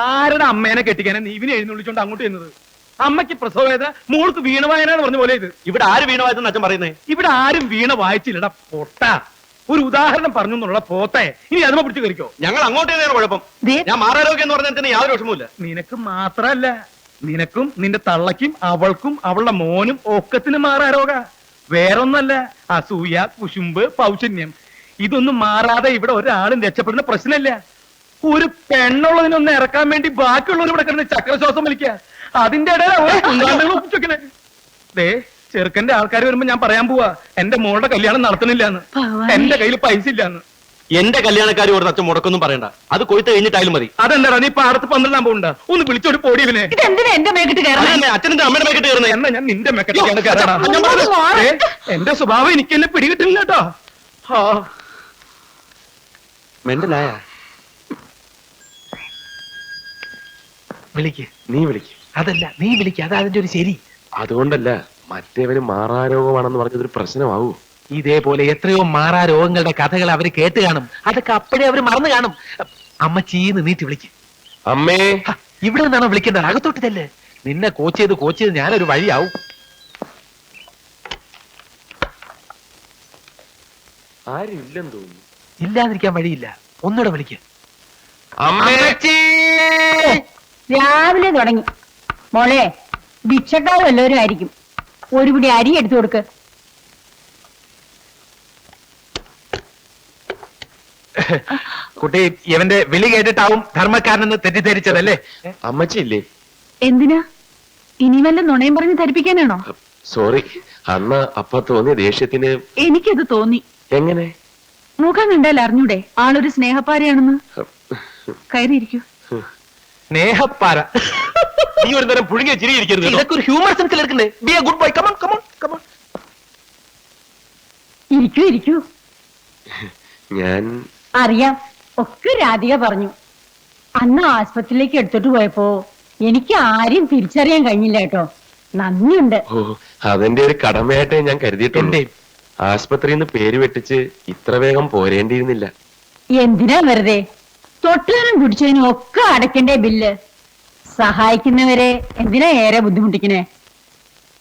ആരുടെ അമ്മേനെ കെട്ടിക്കാനെ നീ ഇവനെ എഴുന്നള്ളിച്ചോണ്ട് അങ്ങോട്ട് ചെയ്യുന്നത്? അമ്മയ്ക്ക് പ്രസവവേദന, മോൾക്ക് വീണ വായന എന്ന് പറഞ്ഞ പോലെ ഇത്. ഇവിടെ ആര് വീണ വായിച്ചെന്ന് അച്ഛൻ പറയുന്നേ? ഇവിടെ ആരും വീണ വായിച്ചില്ലടാ പൊട്ട. ഒരു ഉദാഹരണം പറഞ്ഞു എന്നുള്ള പോത്തെ ഇനി അതുമ പിടിച്ചു കയറിക്കോ. ഞങ്ങൾ അങ്ങോട്ട് തന്നെയാണ് കുഴപ്പം. ഞാൻ മാറാരോഗ്യം എന്ന് പറഞ്ഞാൽ യാതൊരു വിഷമമില്ല. നിനക്ക് മാത്രല്ല, നിനക്കും നിന്റെ തള്ളക്കും അവൾക്കും അവളുടെ മോനും ഒക്കത്തിന് മാറാരോഗ. വേറൊന്നല്ല, അസൂയ, കുശുമ്പ്, പൗശന്യം. ഇതൊന്നും മാറാതെ ഇവിടെ ഒരാളും രക്ഷപ്പെടുന്ന പ്രശ്നമില്ല. ഒരു പെണ്ണുള്ളതിനൊന്ന് ഇറക്കാൻ വേണ്ടി ബാക്കിയുള്ളവർ ഇവിടെ കിടന്ന് ചക്രശ്വാസം വലിക്കുക. അതിന്റെ ഇടയിലെ ദേ ചെറുക്കന്റെ ആൾക്കാർ വരുമ്പോ ഞാൻ പറയാൻ പോവാ എന്റെ മോളുടെ കല്യാണം നടത്തണില്ല എന്ന്, എന്റെ കയ്യിൽ പൈസ ഇല്ലാന്ന്. എന്റെ കല്യാണക്കാരി ഒരു അച്ഛൻ മുടക്കൊന്നും പറയണ്ട, അത് കൊയ്ത്ത് കഴിഞ്ഞിട്ടായാലും മതി. അതെന്താ നീ പാടത്ത് പന്ത്രണ്ടാൻ പോകണ്ട? ഒന്ന് വിളിച്ചോട് പോടി ഇവനെ. അച്ഛന്റെ അമ്മയുടെ മേക്കിട്ട് കയറുന്നത്. എന്നാ ഞാൻ നിന്റെ മെക്കട്ടിക്കാണ് കയറാണ്. എന്റെ സ്വഭാവം എനിക്ക് എന്നെ പിടികിട്ടില്ല കേട്ടോ. മെന്റലായ വിളിക്ക്. നീ വിളിക്ക്. അതല്ല, നീ വിളിക്ക്. അതാ അതിന്റെ ഒരു ശരി. അതുകൊണ്ടല്ല, മറ്റേവന് മാറാരോഗമാണെന്ന് പറഞ്ഞതൊരു പ്രശ്നമാവൂ. ഇതേപോലെ എത്രയോ മാറാ രോഗങ്ങളുടെ കഥകൾ അവര് കേട്ട് കാണും. അതൊക്കെ അപ്പോഴേ അവര് മറന്നു കാണും. അമ്മച്ചീന്ന് നീട്ടി വിളിക്ക്. അമ്മേ, ഇവിടെ നിന്നാണോ വിളിക്കേണ്ടത്? അകത്തോട്ട് തന്നെ. നിന്നെ കോച്ച് ചെയ്ത് ഞാനൊരു വഴിയാവും. ആരും ഇല്ലെന്ന് തോന്നുന്നു. ഇല്ലാതിരിക്കാൻ വഴിയില്ല. ഒന്നുകൂടെ വിളിക്ക്. അമ്മേച്ചി, രാവിലെ തുടങ്ങി. മോളെ, ഭിക്ഷക്കാവും എല്ലാവരും ആയിരിക്കും. ഒരു പിടി അരി എടുത്തു കൊടുക്ക്. കുട്ടി ഇവന്റെ വിളി കേട്ടിട്ടാവും ധർമ്മക്കാരനെന്ന് തെറ്റിദ്ധരിച്ചതല്ലേ? അമ്മച്ചി ഇല്ലേ? എന്തിനാ? ഇനി വല്ല നുണയും പറഞ്ഞ് ധരിപ്പിക്കാനാണോ? സോറി, അന്ന് അപ്പ തോന്നിയ ദേഷ്യത്തിന്. എനിക്കത് തോന്നി. എങ്ങനെ? മുഖം കണ്ടാൽ അറിഞ്ഞൂടെ ആളൊരു സ്നേഹപ്പാരയാണെന്ന്? കയറിയിരിക്കൂ. സ്നേഹപ്പാര. നീ ഒരു തരം പുഴുങ്ങിയ ചിരിയിരിക്കരുത്. ഇതൊക്കെ ഒരു ഹ്യൂമർ സെൻസിൽ എടുക്കണ്ടേ? B A good boy. Come on come on come on. ഇരിക്കൂ ഇരിക്കൂ. ഞാൻ അറിയാം, ഒക്കെ രാധിക പറഞ്ഞു. അന്ന് ആസ്പത്രിയിലേക്ക് എടുത്തിട്ട് പോയപ്പോ എനിക്ക് ആരെയും തിരിച്ചറിയാൻ കഴിഞ്ഞില്ല കേട്ടോ. നന്ദിയുണ്ട്. ഓ, അതെന്റെ ഒരു കടമയായിട്ടേ ഞാൻ കരുതിയിട്ടുണ്ട്. ആസ്പത്രിയിൽ നിന്ന് പേര് വെട്ടിച്ച് ഇത്ര വേഗം പോരേണ്ടിയിരുന്നില്ല. എന്തിനാ വെറുതെ? തൊട്ടതിനും പിടിച്ചതിനും ഒക്കെ അടയ്ക്കണ്ടേ ബില്ല്? സഹായിക്കുന്നവരെ എന്തിനാ ഏറെ ബുദ്ധിമുട്ടിക്കണേ?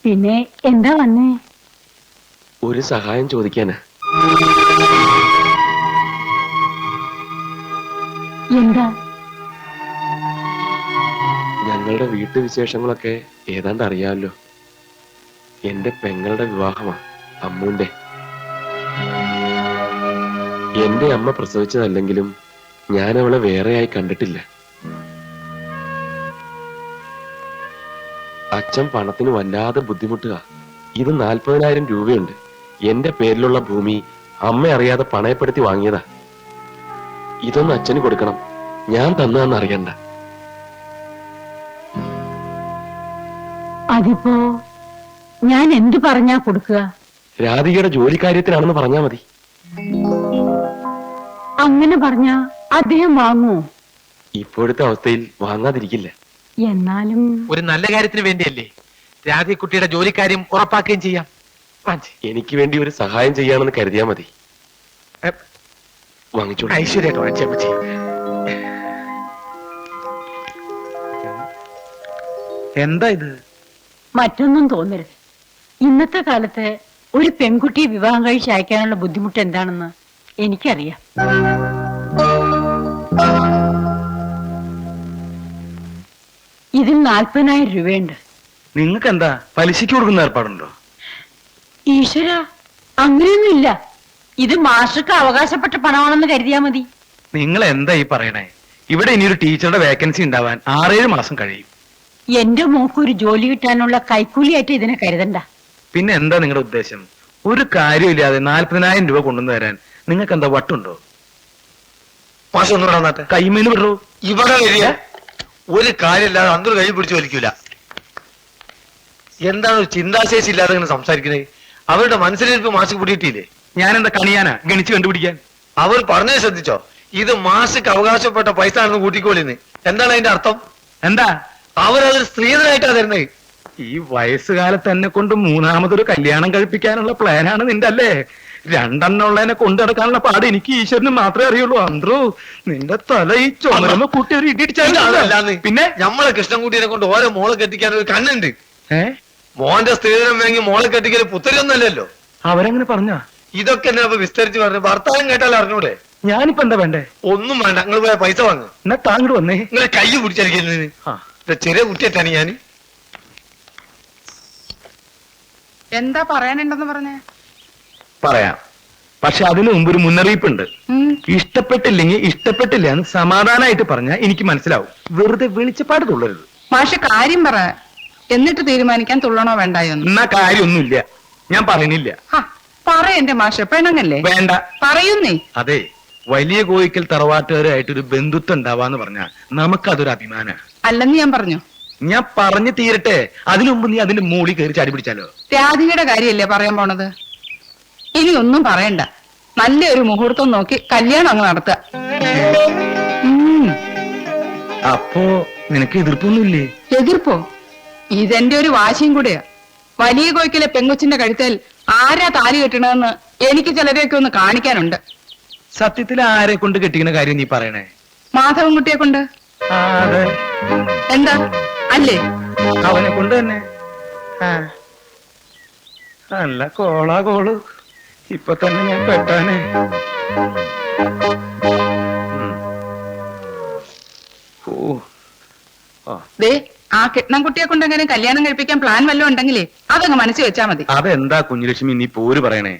പിന്നെ എന്താ വന്നേ? ഒരു സഹായം ചോദിക്കാനാ. എന്താ? ഞങ്ങളുടെ വീട്ടുവിശേഷങ്ങളൊക്കെ ഏതാണ്ട് അറിയാമല്ലോ. എന്റെ പെങ്ങളുടെ വിവാഹമാ, അമ്മൂന്റെ. എന്റെ അമ്മ പ്രസവിച്ചതല്ലെങ്കിലും ഞാൻ അവളെ വേറെയായി കണ്ടിട്ടില്ല. അച്ഛൻ പണത്തിന് വല്ലാതെ ബുദ്ധിമുട്ടുക. ഇത് 40,000 രൂപയുണ്ട്. എന്റെ പേരിലുള്ള ഭൂമി അമ്മ അറിയാതെ പണയപ്പെടുത്തി വാങ്ങിയതാ. ഇതൊന്ന് അച്ഛന് കൊടുക്കണം. ഞാൻ തന്നതെന്ന് അറിയണ്ട. അതിപ്പോ ഞാൻ എന്തു പറഞ്ഞാ കൊടുക്കുക? രാധികയുടെ ജോലിക്കാര്യത്തിനാണെന്ന് പറഞ്ഞാ മതി. അങ്ങനെ പറഞ്ഞാ അദ്ദേഹം വാങ്ങുമോ? ഇപ്പോഴത്തെ അവസ്ഥയിൽ വാങ്ങാതിരിക്കില്ല. എന്നാലും ഒരു നല്ല കാര്യത്തിന് വേണ്ടിയല്ലേ? രാധികുട്ടിയുടെ ജോലിക്കാര്യം ഉറപ്പാക്കുകയും ചെയ്യാം. എനിക്ക് വേണ്ടി ഒരു സഹായം ചെയ്യാണെന്ന് കരുതിയാ മതി. വാങ്ങിച്ചോളൂ. ഐശ്വര്യമായിട്ട് വാങ്ങിച്ചാ മതി. എന്താ ഇത്? മറ്റൊന്നും തോന്നരുത്. ഇന്നത്തെ കാലത്ത് ഒരു പെൺകുട്ടിയെ വിവാഹം കഴിച്ച് അയക്കാനുള്ള ബുദ്ധിമുട്ട് എന്താണെന്ന് എനിക്കറിയാം. ഇതിൽ 40,000 രൂപയുണ്ട്. നിങ്ങൾക്ക് എന്താ പലിശക്ക് കൊടുക്കുന്ന ഏർപ്പാടുണ്ടോ? ഈശ്വര, അങ്ങനെയൊന്നുമില്ല. ഇത് മാഷക്ക് അവകാശപ്പെട്ട പണമാണെന്ന് കരുതിയാ മതി. നിങ്ങൾ എന്താ ഈ പറയണേ? ഇവിടെ ഇനിയൊരു ടീച്ചറുടെ വേക്കൻസി ഉണ്ടാവാൻ 6-7 മാസം കഴിയും. എന്റെ മോക്ക് ഒരു ജോലി കിട്ടാനുള്ള കൈക്കൂലിയായിട്ട് ഇതിനെ കരുതണ്ട. പിന്നെ എന്താ നിങ്ങളുടെ ഉദ്ദേശം? ഒരു കാര്യമില്ലാതെ 40,000 രൂപ കൊണ്ടുവന്ന് തരാൻ നിങ്ങൾക്ക് എന്താ വട്ടുണ്ടോ? കൈമേന്ന് വിടറോ? ഇവിടെ വരിക ഒരു കാര്യമില്ലാതെ അന്തർ കൈ പിടിച്ചു വലിക്കൂല. എന്താണ് ഒരു ചിന്താശേഷി ഇല്ലാതെ ഇങ്ങനെ സംസാരിക്കുന്നത്? അവരുടെ മനസ്സിലിരിപ്പ് മാഷക്ക് പിടിയിട്ടില്ലേ? ഞാൻ എന്താ കണിയാനാ ഗണിച്ച് കണ്ടുപിടിക്കാൻ? അവർ പറഞ്ഞത് ശ്രദ്ധിച്ചോ? ഇത് മാഷക്ക് അവകാശപ്പെട്ട പൈസ ആണെന്ന് കൂട്ടിക്കോളിന്ന്. എന്താണ് അതിന്റെ അർത്ഥം? എന്താ? അവരതൊരു സ്ത്രീധനായിട്ടാ തരുന്നത്. ഈ വയസ്സുകാലത്ത് എന്നെ കൊണ്ട് 3ാമതൊരു കല്യാണം കഴിപ്പിക്കാനുള്ള പ്ലാനാണ് നിന്റെ അല്ലേ? രണ്ടെണ്ണം ഉള്ളതിനെ കൊണ്ടു നടക്കാനുള്ള പാട് എനിക്ക് ഈശ്വരന് മാത്രമേ അറിയുള്ളൂ. അന്ത്രോ നിന്റെ തല ഈ ചുമരുമ്പോ കൂട്ടി ഒരു അതല്ലാന്ന്. പിന്നെ നമ്മളെ കൃഷ്ണൻകുട്ടിയെ കൊണ്ട് ഓരോ മോളെ കെട്ടിക്കാൻ ഒരു കണ്ണുണ്ട്. ഏ മോന്റെ സ്ത്രീധനം വാങ്ങി മോളെ കെട്ടിക്കല് പുത്തരിയൊന്നല്ലല്ലോ. അവരെങ്ങനെ പറഞ്ഞ ഇതൊക്കെ എന്നെ അപ്പൊ വിസ്തരിച്ച് പറഞ്ഞു. ഭർത്താവും കേട്ടാൽ അറിഞ്ഞൂടെ? ഞാനിപ്പോ എന്താ വേണ്ടേ? ഒന്നും വേണ്ട, നിങ്ങൾ പോയ പൈസ വാങ്ങ. എന്നാ താങ്കൾ വന്നേ. നിങ്ങൾ കൈ പിടിച്ചിരിക്കുന്നതിന് ആ ചെറിയ കുട്ടിയെത്താണ് ഞാൻ. എന്താ പറയാനുണ്ടെന്ന് പറഞ്ഞേ? പറയാം, പക്ഷെ അതിനു മുമ്പ് ഒരു മുന്നറിയിപ്പുണ്ട്. ഇഷ്ടപ്പെട്ടില്ലെങ്കിൽ ഇഷ്ടപ്പെട്ടില്ല എന്ന് സമാധാനമായിട്ട് പറഞ്ഞാൽ എനിക്ക് മനസ്സിലാവും. വെറുതെ വെളിച്ചപ്പാട് തുള്ളരുത്. മാഷ് കാര്യം പറ, എന്നിട്ട് തീരുമാനിക്കാൻ തുള്ളണോ വേണ്ടായോന്ന്. എന്നാ കാര്യമൊന്നുമില്ല, ഞാൻ പറയുന്നില്ല. പറ എന്റെ മാഷ്, പെണ്ണങ്ങല്ലേ? വേണ്ട. പറയുന്നേ. അതെ, വലിയ കോയിക്കൽ തറവാട്ടുകാരായിട്ടൊരു ബന്ധുത്വം ഉണ്ടാവാന്ന് പറഞ്ഞാൽ നമുക്കതൊരു അഭിമാന. അല്ലെന്ന് ഞാൻ പറഞ്ഞു. ഞാൻ പറഞ്ഞു തീരട്ടെ, അതിനു മുമ്പ് നീ അതിന്റെ മൂളി കയറി ചാടി പിടിച്ചാലോ? രാധികയുടെ കാര്യല്ലേ പറയാൻ പോണത്? ഇനി ഒന്നും പറയണ്ട, നല്ലൊരു മുഹൂർത്തം നോക്കി കല്യാണം അങ്ങ് നടത്തുക. അപ്പോ നിനക്ക് എതിർപ്പൊന്നുമില്ലേ? എതിർപ്പോ? ഇതെന്റെ ഒരു വാശിയും കൂടെയാ. വലിയ കോയിക്കലെ പെങ്കൊച്ചിന്റെ കഴുത്തിൽ ആരാ താലി കെട്ടണമെന്ന് എനിക്ക് ചിലരെയൊക്കെ ഒന്ന് കാണിക്കാനുണ്ട്. സത്യത്തിൽ ആരെ കൊണ്ട് കെട്ടിക്കുന്ന കാര്യം നീ പറയണേ? മാധവൻകുട്ടിയെ കൊണ്ട്. അതെ, എന്താ അല്ലേ? അവനെ കൊണ്ട് തന്നെ. അല്ല കോളാ കോള്, ഇപ്പൊ തന്നെ ഞാൻ പെട്ടാനെ. ദേ, ആ കിട്ടണംകുട്ടിയെ കൊണ്ട് എങ്ങനെ കല്യാണം കഴിപ്പിക്കാൻ പ്ലാൻ വല്ലതും ഉണ്ടെങ്കിലേ അതങ്ങ് മനസ്സിൽ വെച്ചാ മതി. അതെന്താ കുഞ്ഞുലക്ഷ്മി നീ പോര് പറയണേ?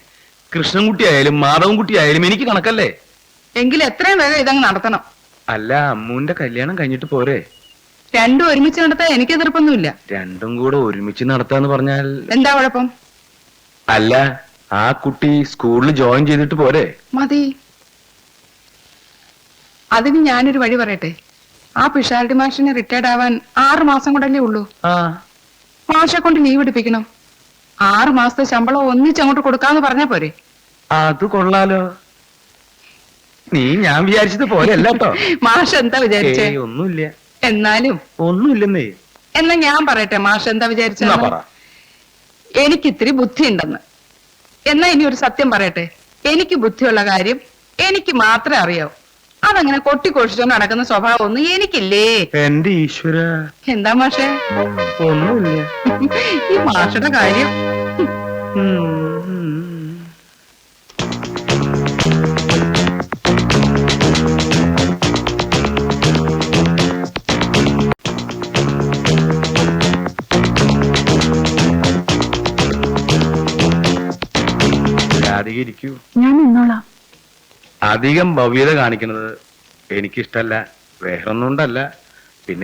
കൃഷ്ണൻകുട്ടി ആയാലും മാധവൻകുട്ടി ആയാലും എനിക്ക് കണക്കല്ലേ? എങ്കിലും എത്രയും വേഗം ഇതങ്ങ് നടത്തണം. അല്ല, അമ്മൂന്റെ കല്യാണം കഴിഞ്ഞിട്ട് പോരെ? രണ്ടും ഒരുമിച്ച് നടത്താൻ എനിക്ക് എതിർപ്പൊന്നുമില്ല. രണ്ടും കൂടെ ഒരുമിച്ച് നടത്താന്ന് പറഞ്ഞാൽ എന്താ കുഴപ്പം? അല്ല, ആ കുട്ടി സ്കൂളിൽ ജോയിൻ ചെയ്തിട്ട് പോരെ? മതി. അതിന് ഞാനൊരു വഴി പറയട്ടെ. ആ പിഷാരടി മാഷിന് റിട്ടയർഡ് ആവാൻ 6 മാസം കൊണ്ടല്ലേ ഉള്ളൂ. മാഷെ കൊണ്ട് ലീവ് എടുപ്പിക്കണം. 6 മാസത്തെ ശമ്പളം ഒന്നിച്ചങ്ങോട്ട് കൊടുക്കാന്ന് പറഞ്ഞാ പോരെ? അത് കൊള്ളാലോ. നീ ഞാൻ വിചാരിച്ചത് പോലെ അല്ല കേട്ടോ. മാഷ് എന്താ വിചാരിച്ചേ? ഒന്നുമില്ല. എന്നാലും ഒന്നുമില്ലെന്നേ. എന്നാ ഞാൻ പറയട്ടെ മാഷ് എന്താ വിചാരിച്ച? എനിക്ക് ഇത്തിരി ബുദ്ധി ഉണ്ടെന്ന്. എന്നാ ഇനി ഒരു സത്യം പറയട്ടെ. എനിക്ക് ബുദ്ധിയുള്ള കാര്യം എനിക്ക് മാത്രമേ അറിയാവൂ. അതങ്ങനെ കൊട്ടിക്കൊഴിച്ചോ നടക്കുന്ന സ്വഭാവം ഒന്നും എനിക്കില്ലേ. എന്റെ ഈശ്വര. എന്താ മാഷേ? ഒന്നുമില്ല. ഈ മാഷയുടെ കാര്യം. ഇരിക്കൂ, ഞാൻ നിന്നോളാം. അധികം ഭവ്യത കാണിക്കുന്നത് എനിക്കിഷ്ടല്ല. വേറൊന്നും കൊണ്ടല്ല,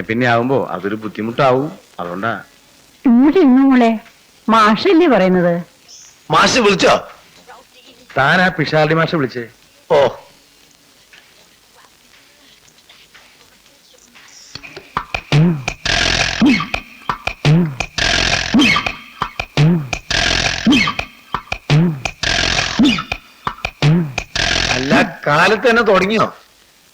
പിന്നെ ആവുമ്പോ അതൊരു ബുദ്ധിമുട്ടാവും. അതുകൊണ്ടാ. ഇങ്ങോട്ട് മോളെ, മാഷല്ലേ പറയുന്നത്? മാഷ് വിളിച്ചോ? താൻ ആ പിഷാരടി മാഷ വിളിച്ചേ? ഓ, അല്ല, കാലത്ത് തന്നെ തുടങ്ങിയോ?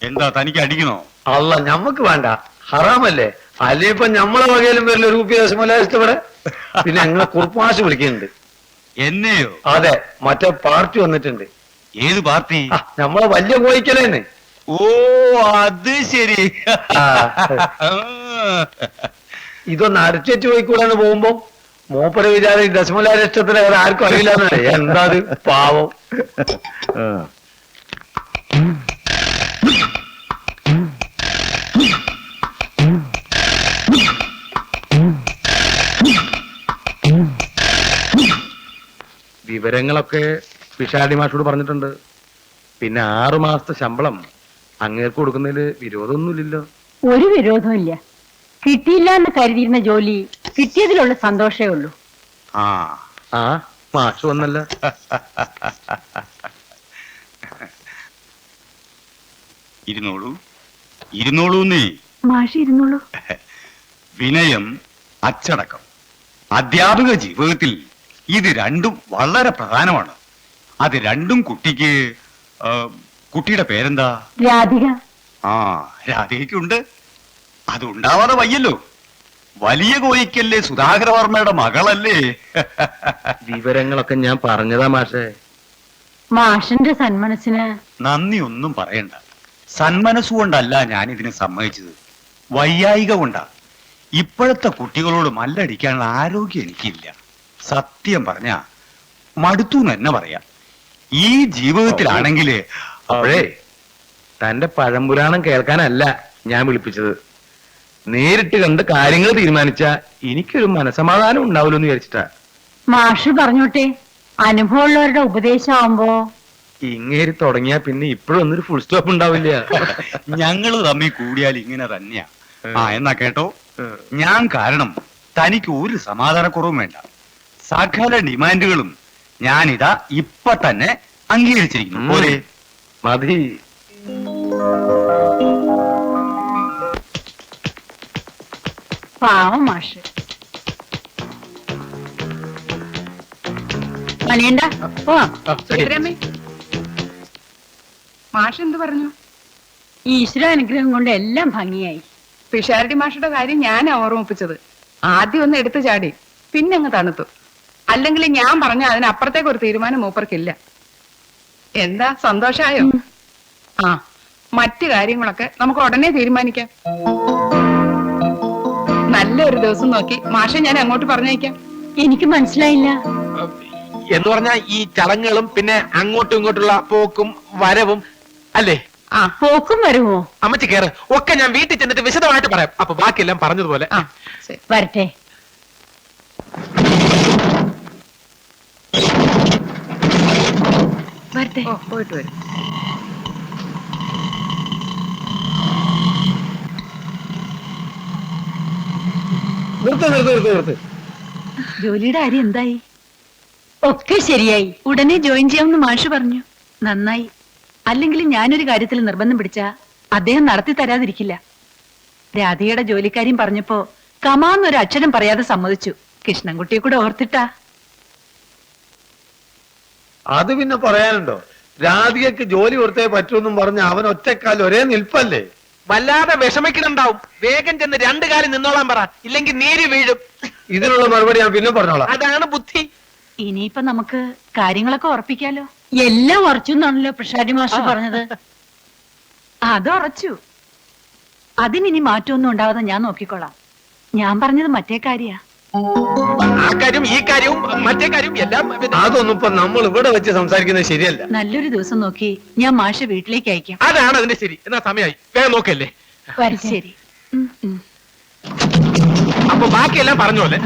എന്താ തനിക്ക് അടിക്കണോ? അല്ല, ഞമ്മക്ക് വേണ്ട, ഹറാമല്ലേ. അല്ലെ ഇപ്പൊ ഞമ്മളെ വകയിലും വരില്ല ഒരു രൂപ ഇവിടെ. പിന്നെ ഞങ്ങളെ കുറുപ്പാശ് വിളിക്കുന്നുണ്ട്. എന്നെയോ? അതെ, മറ്റേ പാർട്ടി വന്നിട്ടുണ്ട്. ഏത് പാർട്ടി? നമ്മളെ വലിയ കോയിക്കലേന്ന്. ഓ, അത് ശരി. ഇതൊന്ന് അരച്ചു പോയിക്കൂടാന്ന് പോകുമ്പോ മൂപ്പര വിചാരം ദശമലാരിഷ്ടത്തിന് ആർക്കും അറിയില്ല. എന്താ പാവം. വിവരങ്ങളൊക്കെ പിഷാരടി മാഷോട് പറഞ്ഞിട്ടുണ്ട്. പിന്നെ 6 മാസത്തെ ശമ്പളം അങ്ങേർക്ക് കൊടുക്കുന്നതില് വിരോധമൊന്നുമില്ലല്ലോ? ഒരു വിരോധവും ഇല്ല. കിട്ടിയില്ല എന്ന് കരുതിയിരുന്ന ജോലി കിട്ടിയതിലുള്ള സന്തോഷേ ഉള്ളൂ. ആ മാഷ് വന്നല്ല. ഇരുന്നോളൂ നീ. മാഷ് ഇരുന്നോളൂ. വിനയം, അച്ചടക്കം, അധ്യാപക ജീവിതത്തിൽ ഇത് രണ്ടും വളരെ പ്രധാനമാണ്. അത് രണ്ടും കുട്ടിക്ക് കുട്ടിയുടെ പേരെന്താ? രാധിക. ആ, രാധികയ്ക്കുണ്ട്. അത് ഉണ്ടാവാതെ വയ്യല്ലോ. വലിയ കോയിക്കല്ലേ സുധാകരവർമ്മയുടെ മകളല്ലേ? വിവരങ്ങളൊക്കെ ഞാൻ പറഞ്ഞതാ മാഷേ. മാഷിന്റെ സന്മനസ്സിന് നന്ദി ഒന്നും പറയണ്ട. സന്മനസ്സുകൊണ്ടല്ല ഞാൻ ഇതിന് സമ്മതിച്ചത്, വൈയായിക കൊണ്ടാ. ഇപ്പോഴത്തെ കുട്ടികളോട് മല്ലടിക്കാനുള്ള ആരോഗ്യം എനിക്കില്ല. സത്യം പറഞ്ഞ മടുത്തു എന്ന് തന്നെ പറയാം. ഈ ജീവിതത്തിലാണെങ്കില് അപ്പോഴേ തന്റെ പഴംപുരാണം കേൾക്കാനല്ല ഞാൻ വിളിപ്പിച്ചത്. നേരിട്ട് കണ്ട് കാര്യങ്ങൾ തീരുമാനിച്ച എനിക്കൊരു മനസമാധാനം ഉണ്ടാവുമല്ലോ എന്ന് വിചാരിച്ചിട്ടാ. മാഷ് പറഞ്ഞോട്ടെ, അനുഭവമുള്ളവരുടെ ഉപദേശമാകുമ്പോ ഇങ്ങേരി തുടങ്ങിയാ പിന്നെ ഇപ്പോഴൊന്നും ഒരു ഫുൾ സ്റ്റോപ്പ് ഉണ്ടാവില്ല. ഞങ്ങള് തമ്മിൽ കൂടിയാൽ ഇങ്ങനെ തന്നെയാ. എന്നാ കേട്ടോ, ഞാൻ കാരണം തനിക്ക് ഒരു സമാധാനക്കുറവും വേണ്ട. സകല ഡിമാൻഡുകളും ഞാനിതാ ഇപ്പൊ തന്നെ അംഗീകരിച്ചിരിക്കുന്നു. പോലെ മതി. പാവം മാഷ്. മണിയണ്ട പോവാം. സുഭദ്രമ്മേ, മാഷ് എന്ത് പറഞ്ഞു? ഈശ്വര അനുഗ്രഹം കൊണ്ട് എല്ലാം ഭംഗിയായി. പിഷാരടി മാഷയുടെ കാര്യം ഞാനാ ഓർമ്മിപ്പിച്ചത്. ആദ്യം ഒന്ന് എടുത്തു ചാടി, പിന്നെ അങ്ങ് തണുത്തു. അല്ലെങ്കിൽ ഞാൻ പറഞ്ഞ അതിനപ്പുറത്തേക്ക് ഒരു തീരുമാനം മൂപ്പർക്കില്ല. എന്താ, സന്തോഷായോ? ആ, മറ്റു കാര്യങ്ങളൊക്കെ നമുക്ക് ഉടനെ തീരുമാനിക്കാം. നല്ലൊരു ദിവസം നോക്കി മാഷെ ഞാൻ അങ്ങോട്ട് പറഞ്ഞയക്കാം. എനിക്ക് മനസ്സിലായില്ല. എന്ന് പറഞ്ഞാ ഈ ചടങ്ങുകളും പിന്നെ അങ്ങോട്ടും ഇങ്ങോട്ടുള്ള പോക്കും വരവും അല്ലേ? ആ, പോക്കും വരുമോ? അമ്മച്ചി കേറ്, ഒക്കെ ഞാൻ വീട്ടിൽ ചെന്നിട്ട് വിശദമായിട്ട് പറയാം. അപ്പൊ ബാക്കിയെല്ലാം പറഞ്ഞതുപോലെ. ആ, ശരി. വരട്ടെ. വരട്ടെ. ഓ, പോയിട്ട് വരും. നിർത്ത്. ജോലിയുടെ കാര്യം എന്തായി? ഒക്കെ ശരിയായി. ഉടനെ ജോയിൻ ചെയ്യാമെന്ന് മാഷ് പറഞ്ഞു. നന്നായി. അല്ലെങ്കിൽ ഞാനൊരു കാര്യത്തിൽ നിർബന്ധം പിടിച്ച അദ്ദേഹം നടത്തി തരാതിരിക്കില്ല. രാധികയുടെ ജോലിക്കാര്യം പറഞ്ഞപ്പോ കമാന്നൊരു അക്ഷരം പറയാതെ സമ്മതിച്ചു. കൃഷ്ണൻകുട്ടിയെ കൂടെ ഓർത്തിട്ടാ. അത് പിന്നെ പറയാനുണ്ടോ? രാധികക്ക് ജോലി കൊടുത്തേ പറ്റൂന്നും പറഞ്ഞ അവൻ ഒറ്റക്കാലം ഒരേ നിൽപ്പല്ലേ. വല്ലാതെ വിഷമിക്കുന്നുണ്ടാവും. വേഗം ചെന്ന് രണ്ടു കാലം നിന്നോളാൻ പറ, ഇല്ലെങ്കിൽ നീര് വീഴും. ഇതിനുള്ള മറുപടി ഞാൻ പിന്നെ പറഞ്ഞോളാം. അതാണ് ബുദ്ധി. ഇനിയിപ്പൊ നമുക്ക് കാര്യങ്ങളൊക്കെ ഉറപ്പിക്കാലോ. എല്ലാം ഉറച്ചു എന്നാണല്ലോ പ്രസാദി മാഷ് പറഞ്ഞത്. അത് ഉറച്ചു. അതിനി മാറ്റമൊന്നും ഉണ്ടാവാതെ ഞാൻ നോക്കിക്കോളാം. ഞാൻ പറഞ്ഞത് മറ്റേ കാര്യാ. ആ കാര്യവും ഈ കാര്യവും മറ്റേ കാര്യവും എല്ലാം അതൊന്നും ഇപ്പൊ നമ്മൾ ഇവിടെ വെച്ച് സംസാരിക്കുന്നത് ശരിയല്ല. നല്ലൊരു ദിവസം നോക്കി ഞാൻ മാഷെ വീട്ടിലേക്ക് അയക്കാം. അതാണ് അതിന്റെ ശരി. എന്നാ സമയമായി, വേഗം നോക്കല്ലേ. വരട്ടെ. ശരി. അപ്പൊ ബാക്കിയെല്ലാം പറഞ്ഞ പോലെ